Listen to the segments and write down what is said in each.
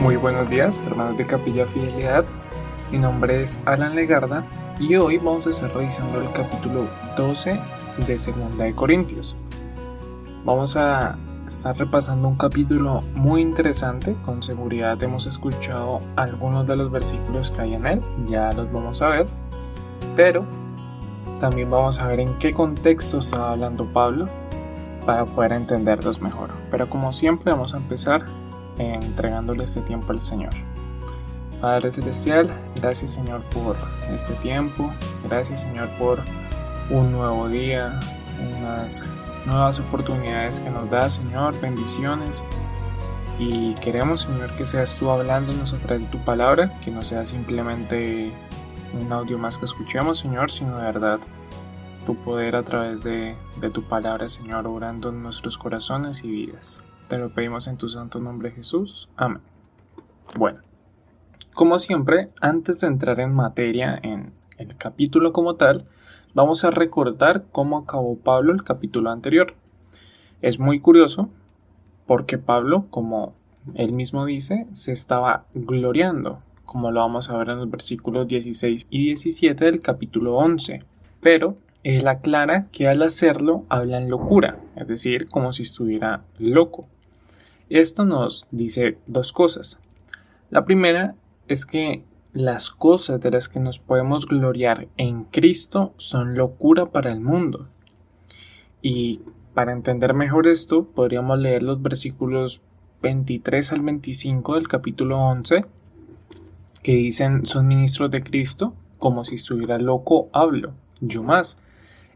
Muy buenos días, hermanos de Capilla Fidelidad. Mi nombre es Alan Legarda y hoy vamos a estar revisando el capítulo 12 de Segunda de Corintios. Vamos a estar repasando un capítulo muy interesante. Con seguridad hemos escuchado algunos de los versículos que hay en él, ya los vamos a ver, pero también vamos a ver en qué contexto está hablando Pablo para poder entenderlos mejor. Pero como siempre vamos a empezar entregándole este tiempo al Señor. Padre Celestial, gracias Señor por este tiempo, gracias Señor por un nuevo día, unas nuevas oportunidades que nos da Señor, bendiciones, y queremos Señor que seas tú hablándonos a través de tu palabra, que no sea simplemente un audio más que escuchemos Señor, sino de verdad tu poder a través de tu palabra Señor, obrando en nuestros corazones y vidas. Te lo pedimos en tu santo nombre Jesús. Amén. Bueno, como siempre, antes de entrar en materia en el capítulo como tal, vamos a recordar cómo acabó Pablo el capítulo anterior. Es muy curioso porque Pablo, como él mismo dice, se estaba gloriando, como lo vamos a ver en los versículos 16 y 17 del capítulo 11. Pero él aclara que al hacerlo habla en locura, es decir, como si estuviera loco. Esto nos dice dos cosas. La primera es que las cosas de las que nos podemos gloriar en Cristo son locura para el mundo. Y para entender mejor esto, podríamos leer los versículos 23 al 25 del capítulo 11, que dicen: son ministros de Cristo, como si estuviera loco hablo, yo más.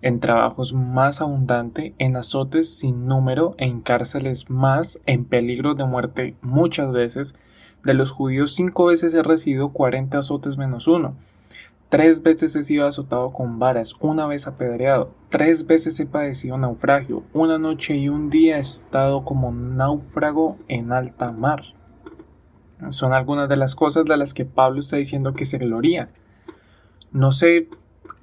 En trabajos más abundante, en azotes sin número, en cárceles más, en peligro de muerte muchas veces. De los judíos 5 veces he recibido 40 azotes menos uno. 3 veces he sido azotado con varas, 1 vez apedreado. 3 veces he padecido naufragio. 1 noche y 1 día he estado como náufrago en alta mar. Son algunas de las cosas de las que Pablo está diciendo que se gloría. No sé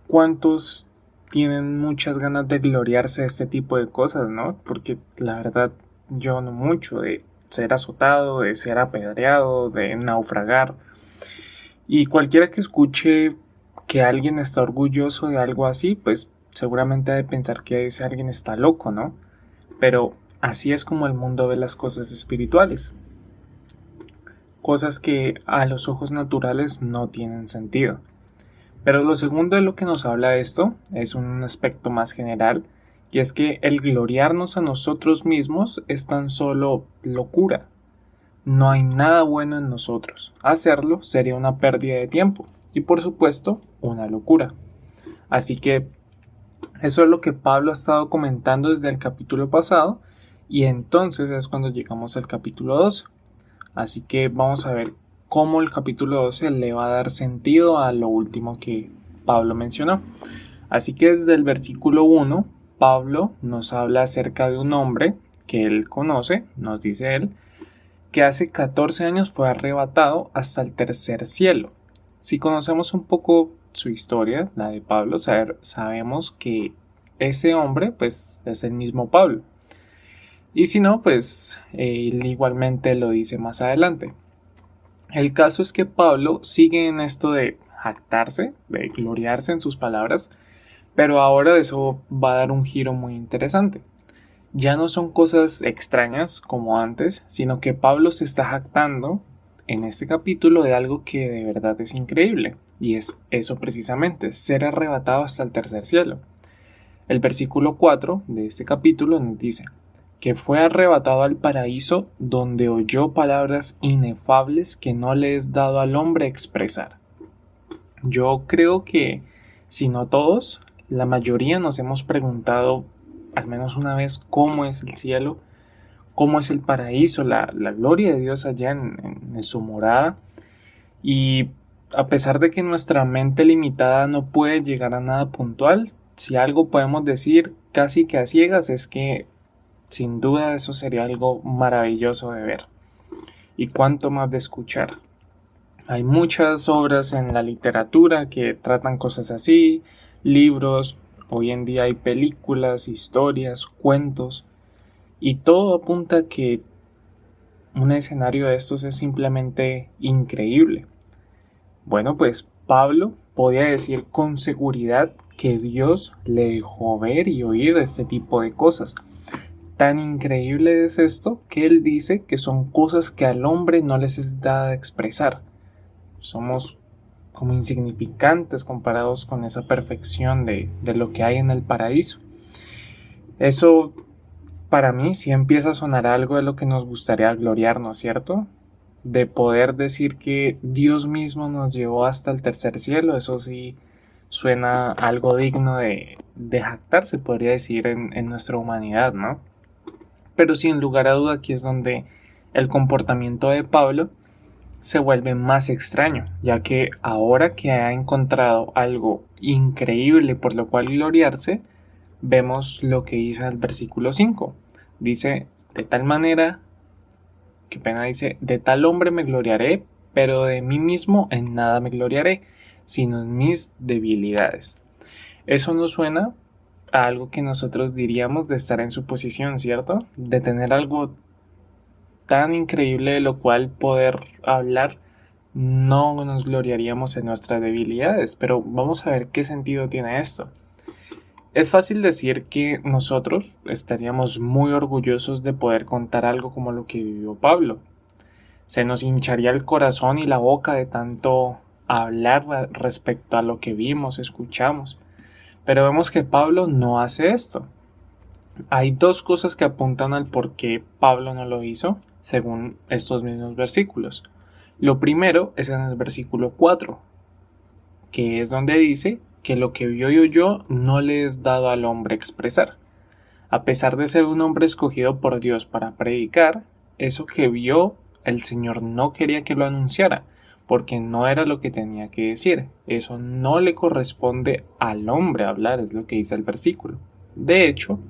cuántos tienen muchas ganas de gloriarse de este tipo de cosas, ¿no? Porque la verdad yo no mucho, de ser azotado, de ser apedreado, de naufragar. Y cualquiera que escuche que alguien está orgulloso de algo así, pues seguramente ha de pensar que ese alguien está loco, ¿no? Pero así es como el mundo ve las cosas espirituales. Cosas que a los ojos naturales no tienen sentido. Pero lo segundo de lo que nos habla esto es un aspecto más general, y es que el gloriarnos a nosotros mismos es tan solo locura. No hay nada bueno en nosotros. Hacerlo sería una pérdida de tiempo y, por supuesto, una locura. Así que eso es lo que Pablo ha estado comentando desde el capítulo pasado, y entonces es cuando llegamos al capítulo 12. Así que vamos a ver cómo el capítulo 12 le va a dar sentido a lo último que Pablo mencionó. Así que desde el versículo 1, Pablo nos habla acerca de un hombre que él conoce, nos dice él, que hace 14 años fue arrebatado hasta el tercer cielo. Si conocemos un poco su historia, la de Pablo, sabemos que ese hombre pues es el mismo Pablo. Y si no, pues él igualmente lo dice más adelante. El caso es que Pablo sigue en esto de jactarse, de gloriarse en sus palabras, pero ahora eso va a dar un giro muy interesante. Ya no son cosas extrañas como antes, sino que Pablo se está jactando en este capítulo de algo que de verdad es increíble, y es eso precisamente, ser arrebatado hasta el tercer cielo. El versículo 4 de este capítulo nos dice que fue arrebatado al paraíso, donde oyó palabras inefables que no le es dado al hombre expresar. Yo creo que, si no todos, la mayoría nos hemos preguntado al menos una vez cómo es el cielo, cómo es el paraíso, la gloria de Dios allá en su morada. Y a pesar de que nuestra mente limitada no puede llegar a nada puntual, si algo podemos decir casi que a ciegas es que sin duda eso sería algo maravilloso de ver, y cuánto más de escuchar. Hay muchas obras en la literatura que tratan cosas así, libros, hoy en día hay películas, historias, cuentos, y todo apunta a que un escenario de estos es simplemente increíble. Bueno, pues Pablo podía decir con seguridad que Dios le dejó ver y oír este tipo de cosas. Tan increíble es esto que él dice que son cosas que al hombre no les es dada expresar. Somos como insignificantes comparados con esa perfección de lo que hay en el paraíso. Eso para mí sí empieza a sonar algo de lo que nos gustaría gloriarnos, ¿cierto? De poder decir que Dios mismo nos llevó hasta el tercer cielo. Eso sí suena algo digno de jactarse, podría decir, en nuestra humanidad, ¿no? Pero sin lugar a duda aquí es donde el comportamiento de Pablo se vuelve más extraño, ya que ahora que ha encontrado algo increíble por lo cual gloriarse, vemos lo que dice en el versículo 5. Dice, de tal manera, de tal hombre me gloriaré, pero de mí mismo en nada me gloriaré, sino en mis debilidades. Eso nos suena a algo que nosotros diríamos de estar en su posición, ¿cierto? De tener algo tan increíble de lo cual poder hablar, no nos gloriaríamos en nuestras debilidades, pero vamos a ver qué sentido tiene esto. Es fácil decir que nosotros estaríamos muy orgullosos de poder contar algo como lo que vivió Pablo. Se nos hincharía el corazón y la boca de tanto hablar respecto a lo que vimos, escuchamos. Pero vemos que Pablo no hace esto. Hay dos cosas que apuntan al por qué Pablo no lo hizo, según estos mismos versículos. Lo primero es en el versículo 4, que es donde dice que lo que vio y oyó no le es dado al hombre expresar. A pesar de ser un hombre escogido por Dios para predicar, eso que vio el Señor no quería que lo anunciara, porque no era lo que tenía que decir. Eso no le corresponde al hombre hablar, es lo que dice el versículo. De hecho,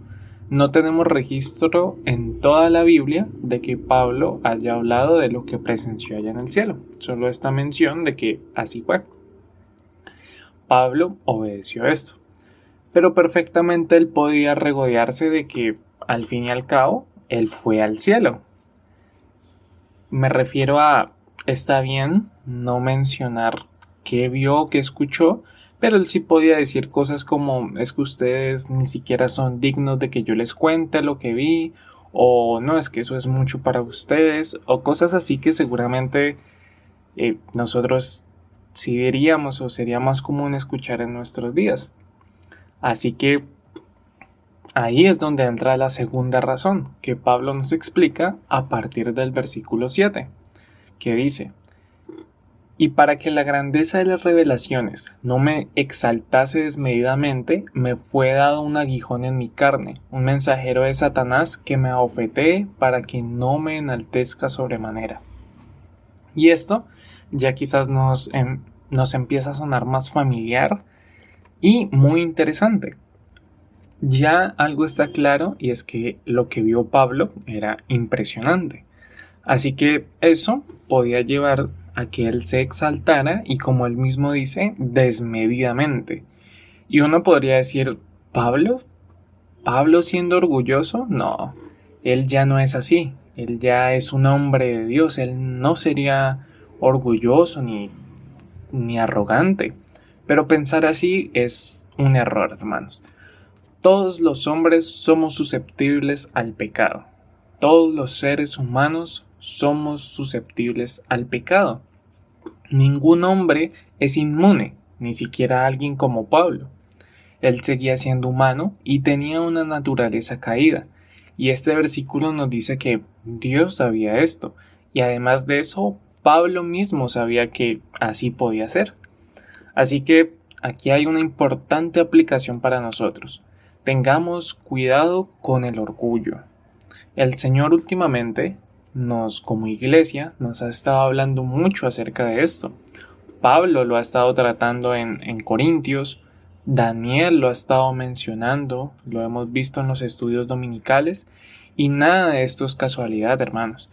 no tenemos registro en toda la Biblia de que Pablo haya hablado de lo que presenció allá en el cielo. Solo esta mención de que así fue. Pablo obedeció esto. Pero perfectamente él podía regodearse de que, al fin y al cabo, él fue al cielo. Me refiero a, está bien no mencionar qué vio, qué escuchó, pero él sí podía decir cosas como, es que ustedes ni siquiera son dignos de que yo les cuente lo que vi, o no, es que eso es mucho para ustedes, o cosas así que seguramente nosotros sí diríamos o sería más común escuchar en nuestros días. Así que ahí es donde entra la segunda razón que Pablo nos explica a partir del versículo 7, que dice, y para que la grandeza de las revelaciones no me exaltase desmedidamente, me fue dado un aguijón en mi carne, un mensajero de Satanás que me abofetee para que no me enaltezca sobremanera. Y esto ya quizás nos empieza a sonar más familiar y muy interesante. Ya algo está claro y es que lo que vio Pablo era impresionante. Así que eso podía llevar a que él se exaltara y, como él mismo dice, desmedidamente. Y uno podría decir, ¿Pablo siendo orgulloso? No, él ya no es así. Él ya es un hombre de Dios. Él no sería orgulloso ni arrogante. Pero pensar así es un error, hermanos. Todos los hombres somos susceptibles al pecado. Todos los seres humanos somos susceptibles al pecado. Ningún hombre es inmune, ni siquiera alguien como Pablo. Él seguía siendo humano y tenía una naturaleza caída. Y este versículo nos dice que Dios sabía esto. Y además de eso, Pablo mismo sabía que así podía ser. Así que aquí hay una importante aplicación para nosotros. Tengamos cuidado con el orgullo. El Señor últimamente como iglesia nos ha estado hablando mucho acerca de esto. Pablo lo ha estado tratando en Corintios, Daniel lo ha estado mencionando, lo hemos visto en los estudios dominicales y nada de esto es casualidad, hermanos.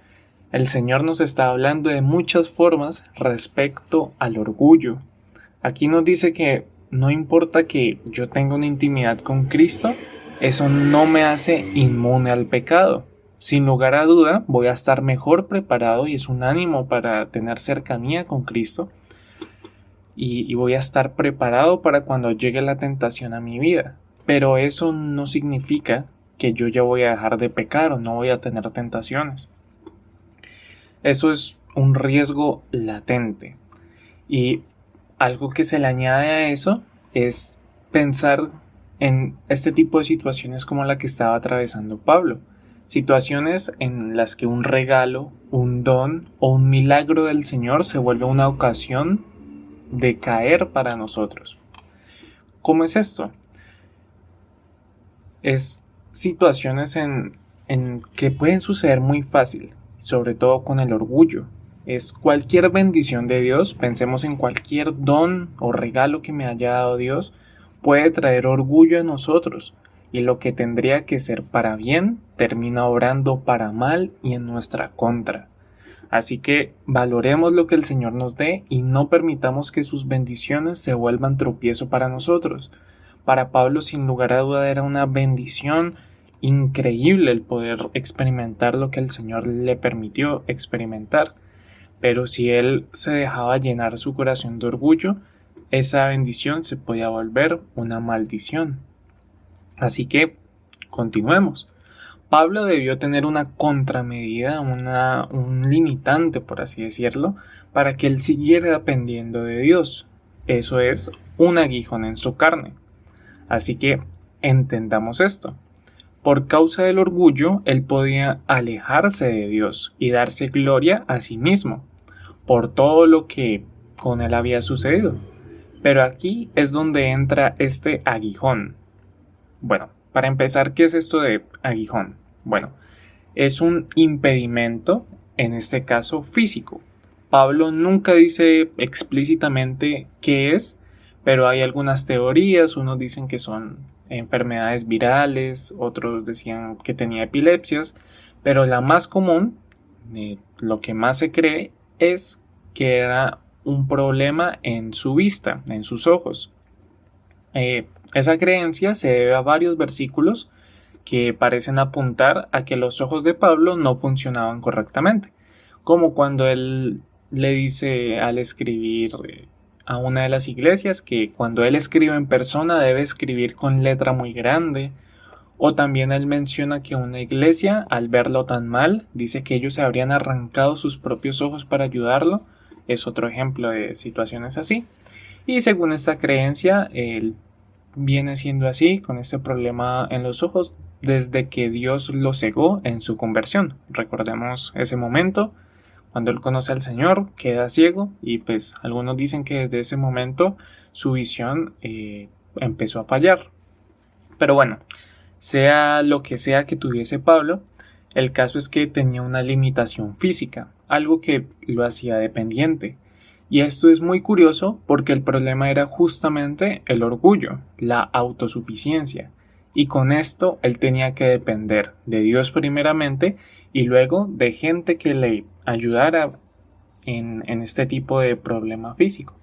El Señor nos está hablando de muchas formas respecto al orgullo. Aquí nos dice que no importa que yo tenga una intimidad con Cristo, eso no me hace inmune al pecado. sin lugar a duda voy a estar mejor preparado y es un ánimo para tener cercanía con Cristo y voy a estar preparado para cuando llegue la tentación a mi vida. Pero eso no significa que yo ya voy a dejar de pecar o no voy a tener tentaciones. Eso es un riesgo latente. Y algo que se le añade a eso es pensar en este tipo de situaciones como la que estaba atravesando Pablo. Situaciones en las que un regalo, un don o un milagro del Señor se vuelve una ocasión de caer para nosotros. ¿Cómo es esto? Es situaciones en que pueden suceder muy fácil, sobre todo con el orgullo. Es cualquier bendición de Dios, pensemos en cualquier don o regalo que me haya dado Dios, puede traer orgullo a nosotros, y lo que tendría que ser para bien termina obrando para mal y en nuestra contra. Así que valoremos lo que el Señor nos dé y no permitamos que sus bendiciones se vuelvan tropiezo para nosotros. Para Pablo, sin lugar a duda, era una bendición increíble el poder experimentar lo que el Señor le permitió experimentar. Pero si él se dejaba llenar su corazón de orgullo, esa bendición se podía volver una maldición. Así que continuemos. Pablo debió tener una contramedida, un limitante, por así decirlo, para que él siguiera dependiendo de Dios. Eso es un aguijón en su carne. Así que entendamos esto. Por causa del orgullo, él podía alejarse de Dios y darse gloria a sí mismo por todo lo que con él había sucedido. Pero aquí es donde entra este aguijón. Bueno, para empezar, ¿qué es esto de aguijón? Bueno, es un impedimento, en este caso físico. Pablo nunca dice explícitamente qué es, pero hay algunas teorías. Unos dicen que son enfermedades virales, otros decían que tenía epilepsias, pero la más común, lo que más se cree, es que era un problema en su vista, en sus ojos. Esa creencia se debe a varios versículos que parecen apuntar a que los ojos de Pablo no funcionaban correctamente, como cuando él le dice al escribir a una de las iglesias que cuando él escribe en persona debe escribir con letra muy grande, o también él menciona que una iglesia, al verlo tan mal, dice que ellos se habrían arrancado sus propios ojos para ayudarlo. Es otro ejemplo de situaciones así. Y según esta creencia, él viene siendo así, con este problema en los ojos, desde que Dios lo cegó en su conversión. Recordemos ese momento, cuando él conoce al Señor, queda ciego, y pues algunos dicen que desde ese momento su visión empezó a fallar. Pero bueno, sea lo que sea que tuviese Pablo, el caso es que tenía una limitación física, algo que lo hacía dependiente. Y esto es muy curioso porque el problema era justamente el orgullo, la autosuficiencia. Y con esto él tenía que depender de Dios primeramente y luego de gente que le ayudara en este tipo de problema físico,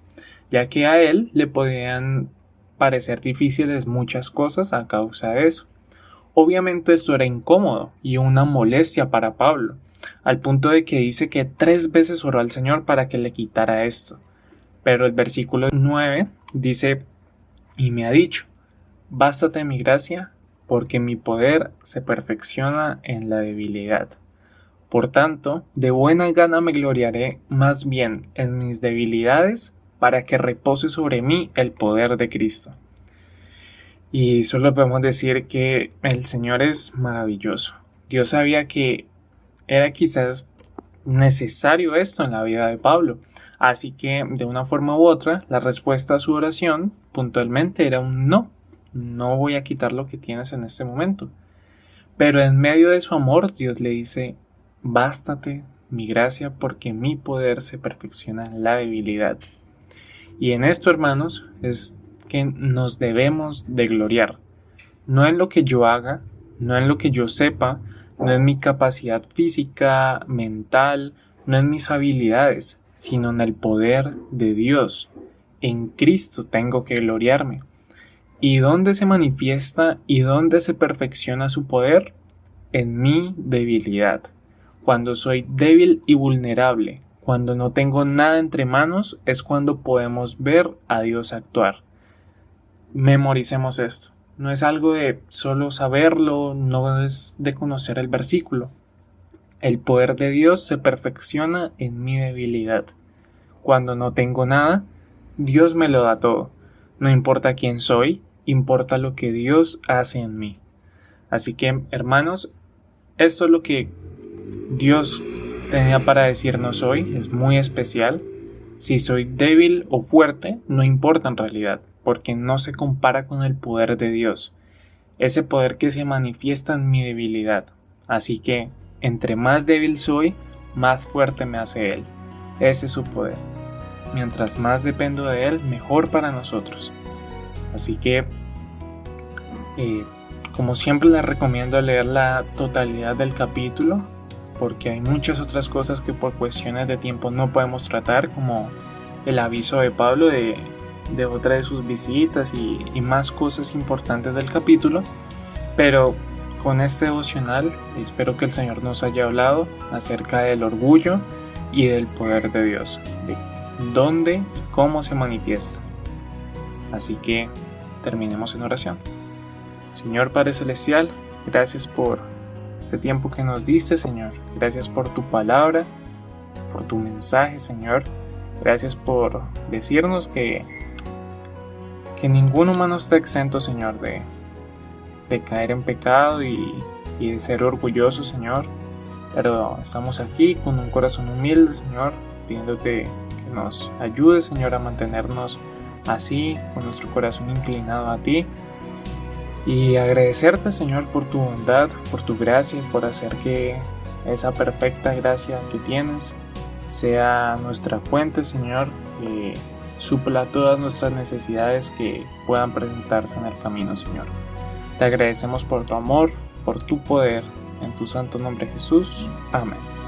ya que a él le podían parecer difíciles muchas cosas a causa de eso. Obviamente esto era incómodo y una molestia para Pablo, al punto de que dice que 3 veces oró al Señor para que le quitara esto. Pero el versículo 9 dice, y me ha dicho, bástate mi gracia, porque mi poder se perfecciona en la debilidad. Por tanto, de buena gana me gloriaré más bien en mis debilidades, para que repose sobre mí el poder de Cristo. Y solo podemos decir que el Señor es maravilloso. Dios sabía que era quizás necesario esto en la vida de Pablo. Así que de una forma u otra, la respuesta a su oración puntualmente era un no. No voy a quitar lo que tienes en este momento. Pero en medio de su amor, Dios le dice, bástate mi gracia porque mi poder se perfecciona en la debilidad. Y en esto, hermanos, es que nos debemos de gloriar. No en lo que yo haga, no en lo que yo sepa, no en mi capacidad física, mental, no en mis habilidades, sino en el poder de Dios. En Cristo tengo que gloriarme. ¿Y dónde se manifiesta y dónde se perfecciona su poder? en mi debilidad. Cuando soy débil y vulnerable, cuando no tengo nada entre manos, es cuando podemos ver a Dios actuar. Memoricemos esto. No es algo de solo saberlo, no es de conocer el versículo. El poder de Dios se perfecciona en mi debilidad. Cuando no tengo nada, Dios me lo da todo. No importa quién soy, importa lo que Dios hace en mí. Así que, hermanos, esto es lo que Dios tenía para decirnos hoy. Es muy especial. Si soy débil o fuerte, no importa en realidad, porque no se compara con el poder de Dios. Ese poder que se manifiesta en mi debilidad. Así que, entre más débil soy, más fuerte me hace Él. Ese es su poder. Mientras más dependo de Él, mejor para nosotros. Así que, como siempre, les recomiendo leer la totalidad del capítulo, porque hay muchas otras cosas que por cuestiones de tiempo no podemos tratar, como el aviso de Pablo de otra de sus visitas y más cosas importantes del capítulo. Pero con este devocional espero que el Señor nos haya hablado acerca del orgullo y del poder de Dios, de dónde y cómo se manifiesta. Así que terminemos en oración. Señor Padre Celestial, gracias por este tiempo que nos diste, Señor. Gracias por tu palabra, por tu mensaje, Señor. Gracias por decirnos que ningún humano está exento, Señor, de caer en pecado y de ser orgulloso, Señor. Pero estamos aquí con un corazón humilde, Señor, pidiéndote que nos ayudes, Señor, a mantenernos así, con nuestro corazón inclinado a ti. Y agradecerte, Señor, por tu bondad, por tu gracia, por hacer que esa perfecta gracia que tienes sea nuestra fuente, Señor, que supla todas nuestras necesidades que puedan presentarse en el camino, Señor. Te agradecemos por tu amor, por tu poder, en tu santo nombre Jesús. Amén.